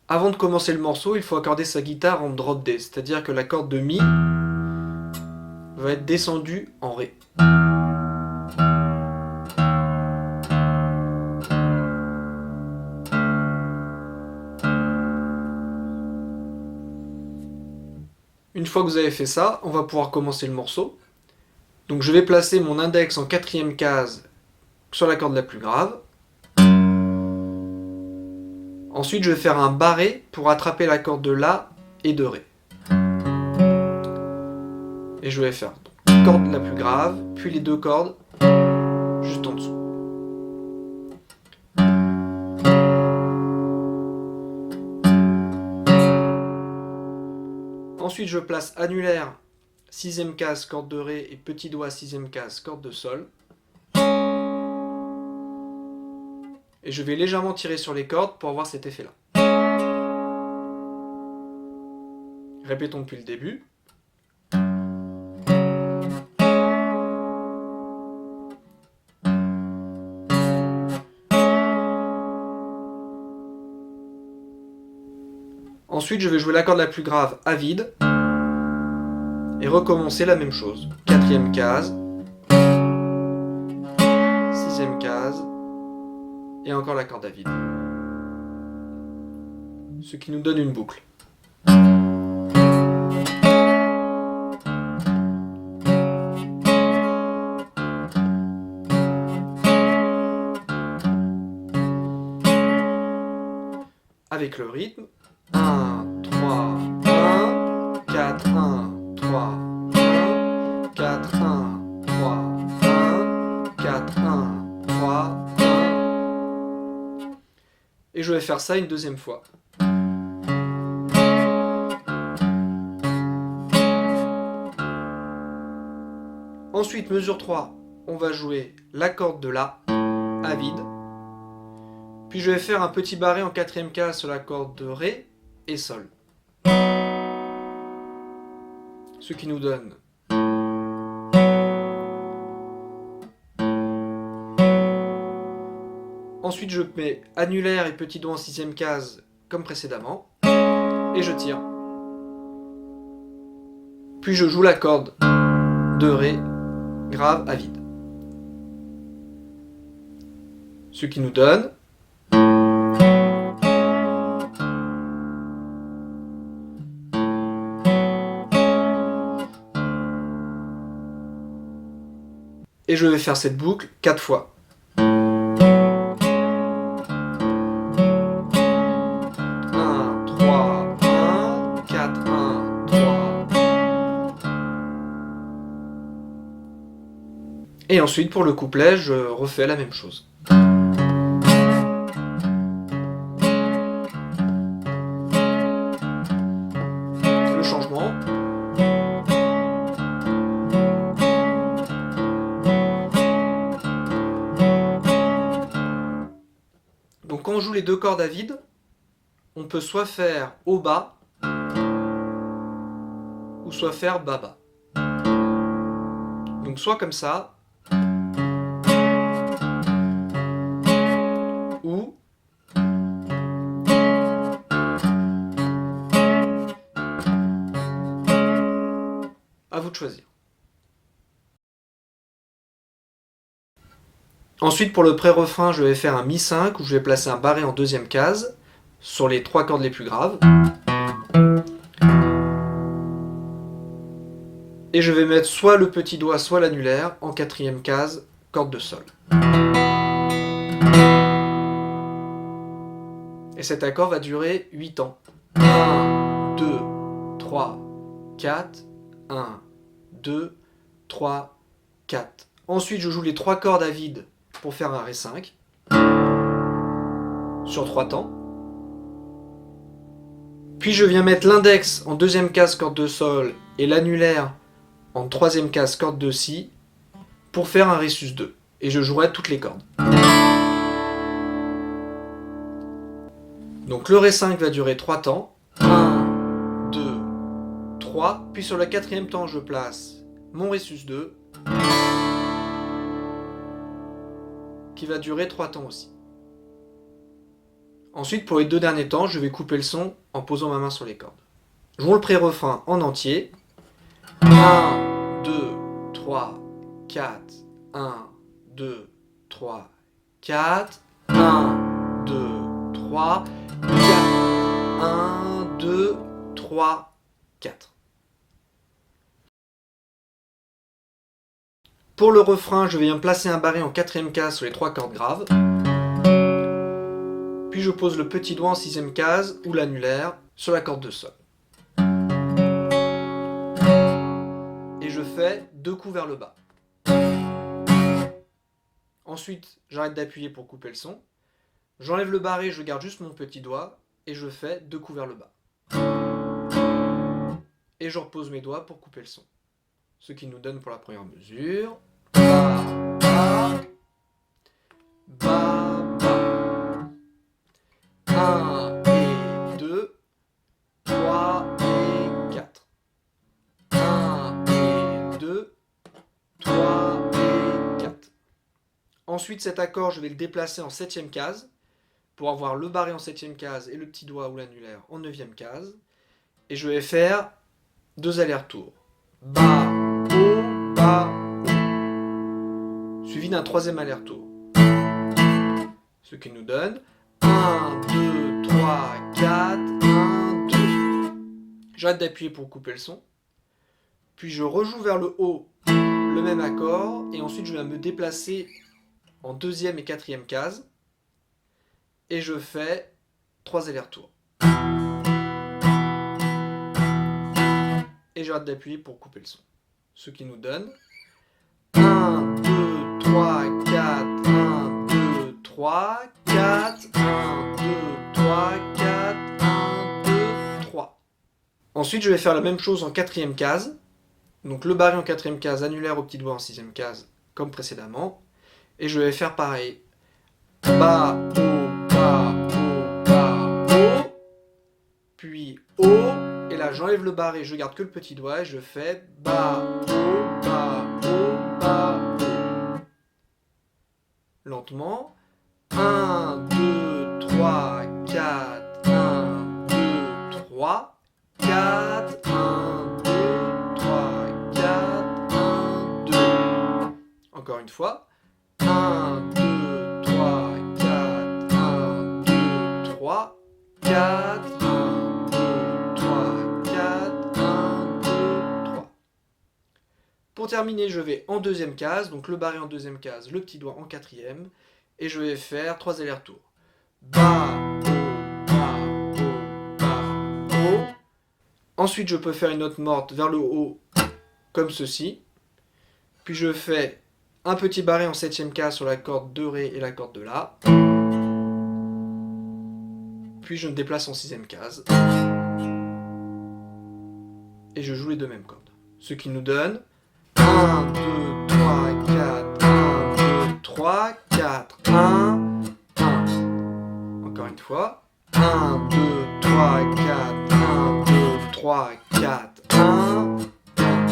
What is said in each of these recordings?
Avant de commencer le morceau, il faut accorder sa guitare en drop D, c'est-à-dire que la corde de Mi va être descendue en Ré. Une fois que vous avez fait ça, on va pouvoir commencer le morceau. Donc je vais placer mon index en quatrième case sur la corde la plus grave. Ensuite, je vais faire un barré pour attraper la corde de La et de Ré. Et je vais faire la corde la plus grave, puis les deux cordes juste en dessous. Ensuite, je place annulaire, sixième case, corde de Ré, et petit doigt, sixième case, corde de Sol. Et je vais légèrement tirer sur les cordes pour avoir cet effet-là. Répétons depuis le début. Ensuite, je vais jouer la corde la plus grave à vide et recommencer la même chose. Quatrième case, sixième case et encore la corde à vide. Ce qui nous donne une boucle. Avec le rythme, 1, 3, 1, 4, 1, 3, 1, 4, 1, 3, 1, 4, 1, 3, 1. Et je vais faire ça une deuxième fois. Ensuite, mesure 3, on va jouer la corde de La à vide. Puis je vais faire un petit barré en quatrième case sur la corde de Ré et Sol. Ce qui nous donne ensuite je mets annulaire et petit doigt en sixième case comme précédemment et je tire. Puis je joue la corde de Ré grave à vide. Ce qui nous donne et je vais faire cette boucle 4 fois. Et ensuite, pour le couplet, je refais la même chose. Le changement. Donc quand on joue les deux cordes à vide, on peut soit faire haut bas, ou soit faire bas bas. Donc soit comme ça, ou à vous de choisir. Ensuite, pour le pré-refrain, je vais faire un Mi5 où je vais placer un barré en deuxième case sur les trois cordes les plus graves. Et je vais mettre soit le petit doigt, soit l'annulaire en quatrième case, corde de Sol. Et cet accord va durer 8 temps. 1, 2, 3, 4, 1, 2, 3, 4. Ensuite, je joue les trois cordes à vide pour faire un Ré5 sur 3 temps. Puis je viens mettre l'index en deuxième case corde de Sol et l'annulaire en troisième case corde de Si pour faire un Ré sus 2. Et je jouerai toutes les cordes. Donc le Ré5 va durer 3 temps. 1, 2, 3. Puis sur le quatrième temps, je place mon Ré sus 2 qui va durer 3 temps aussi. Ensuite, pour les 2 derniers temps, je vais couper le son en posant ma main sur les cordes. Jouons le pré-refrain en entier. 1, 2, 3, 4, 1, 2, 3, 4, 1, 2, 3, 4, 1, 2, 3, 4. Pour le refrain, je viens placer un barré en 4e case sur les 3 cordes graves. Puis je pose le petit doigt en 6e case ou l'annulaire sur la corde de sol. Et je fais 2 coups vers le bas. Ensuite, j'arrête d'appuyer pour couper le son. J'enlève le barré, je garde juste mon petit doigt et je fais 2 coups vers le bas. Et je repose mes doigts pour couper le son. Ce qui nous donne pour la première mesure Ba, ba, ba, ba. 1 et 2, 3 et 4. 1 et 2, 3 et 4. Ensuite, cet accord, je vais le déplacer en 7e case pour avoir le barré en 7e case et le petit doigt ou l'annulaire en 9e case. Et je vais faire 2 allers-retours. Ba, o, ba, o. Suivi d'un 3e aller-retour. Ce qui nous donne 1, 2, 3, 4, 1, 2. J'arrête d'appuyer pour couper le son. Puis je rejoue vers le haut le même accord. Et ensuite je viens me déplacer en 2e et 4e case. Et je fais 3 allers-retours. Et j'arrête d'appuyer pour couper le son. Ce qui nous donne 1, 2, 3, 4, 1, 2, 3, 4, 1, 2, 3, 4, 1, 2, 3. Ensuite, je vais faire la même chose en 4e case. Donc le barré en 4e case, annulaire au petit doigt en 6e case, comme précédemment. Et je vais faire pareil. Ba, o, ba, o, ba, o. Puis o. Et là, j'enlève le barré, je garde que le petit doigt et je fais ba, o, ba, o, ba, o. Lentement. 1, 2, 3, 4, 1, 2, 3, 4, 1, 2, 3, 4, 1, 2. Encore une fois. 1, 2, 3, 4, 1, 2, 3, 4, 1, 2, 3, 4, 1, 2, 3. Pour terminer, je vais en 2e case, donc le barré en 2e case, le petit doigt en 4e, et je vais faire 3 allers-retours. Ba, o, ba, o, ba, o. Ensuite, je peux faire une note morte vers le haut, comme ceci. Puis je fais un petit barré en 7e case sur la corde de Ré et la corde de La. Puis je me déplace en 6e case. Et je joue les 2 mêmes cordes. Ce qui nous donne 1, 2, 3, 4, 1, 2, 3, 4, 1, 1. Encore une fois. 1, 2, 3, 4, 1, 2, 3, 4, 1, 1.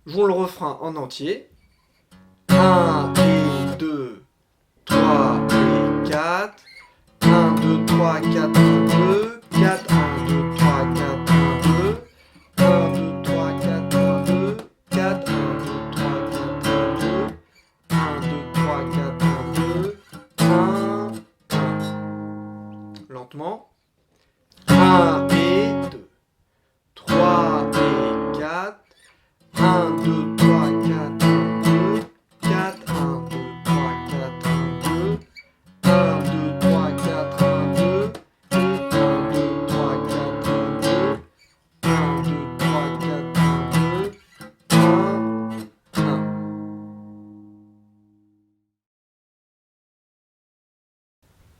Jouons le refrain en entier. 1 et 2, 3 et 4. 1, 2, 3, 4, 1, 2, 4, 1, 2, 3, 4, 1, 2. 1, 2, 3, 4, 1, 2, 4, 1, 2, 3, 4, 1, 2. 1, 2, 3, 4, 1, 2, 1, 1. Lentement. 1 et 2, 3 et 4. 1, 2, 3, 4, 1, 2, 4, 1, 2, 3, 4, 1, 2, 1, 2, 3, 4, 1, 2, 1, 2, 3, 4, 1, 2, 1, 2, 3, 4, 1, 2, 1, 1.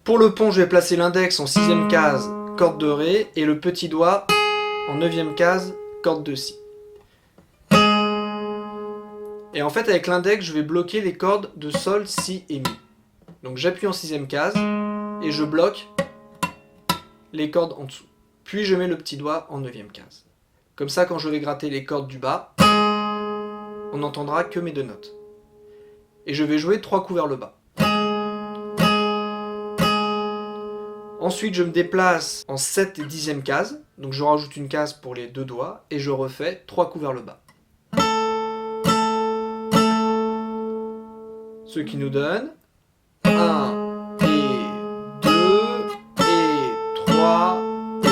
Pour le pont, je vais placer l'index en 6e case, corde de Ré, et le petit doigt en 9e case, corde de Si. Et en fait, avec l'index, je vais bloquer les cordes de Sol, Si et Mi. Donc j'appuie en 6e case et je bloque les cordes en dessous. Puis je mets le petit doigt en 9e case. Comme ça, quand je vais gratter les cordes du bas, on n'entendra que mes 2 notes. Et je vais jouer 3 coups vers le bas. Ensuite, je me déplace en 7 et 10e case. Donc je rajoute une case pour les 2 doigts et je refais 3 coups vers le bas. Ce qui nous donne 1 et 2 et 3 et.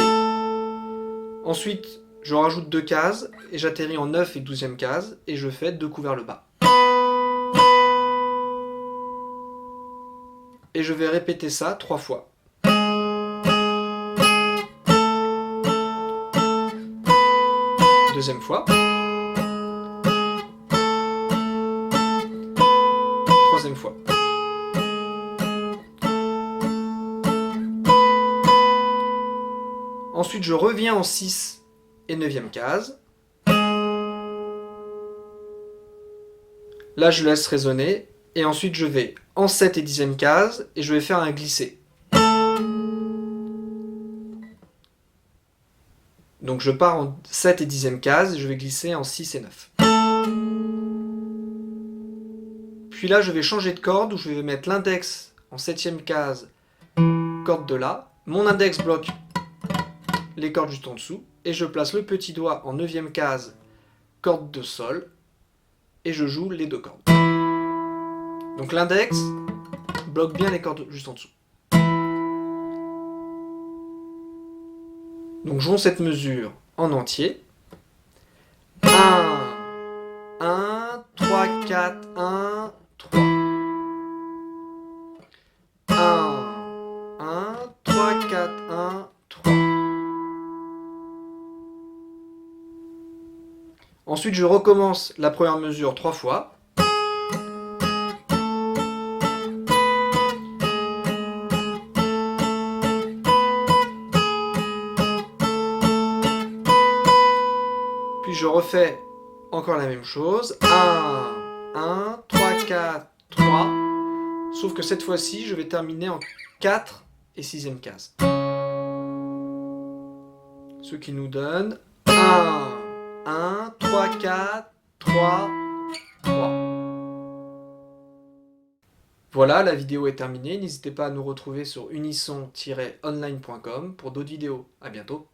Ensuite, je rajoute 2 cases et j'atterris en 9 et 12e case et je fais 2 coups vers le bas. Et je vais répéter ça 3 fois. Deuxième fois. Troisième fois. Ensuite, je reviens en 6 et 9e case. Là, je laisse résonner. Et ensuite, je vais en 7 et 10e case et je vais faire un glissé. Donc, je pars en 7 et 10e case et je vais glisser en 6 et 9. Puis là, je vais changer de corde où je vais mettre l'index en 7e case, corde de La. Mon index bloque les cordes juste en dessous. Et je place le petit doigt en 9e case, corde de Sol. Et je joue les 2 cordes. Donc l'index bloque bien les cordes juste en dessous. Donc jouons cette mesure en entier. 1, 1, 3, 4, 1, 3. 1, 1, 3, 4, 1, 3. Ensuite, je recommence la première mesure 3 fois. Puis je refais encore la même chose. 1, 1, 3, 4, 3. Sauf que cette fois-ci, je vais terminer en 4 et 6e case. Ce qui nous donne 1, 1, 3, 4, 3, 3. Voilà, la vidéo est terminée. N'hésitez pas à nous retrouver sur unisson-online.com pour d'autres vidéos. À bientôt.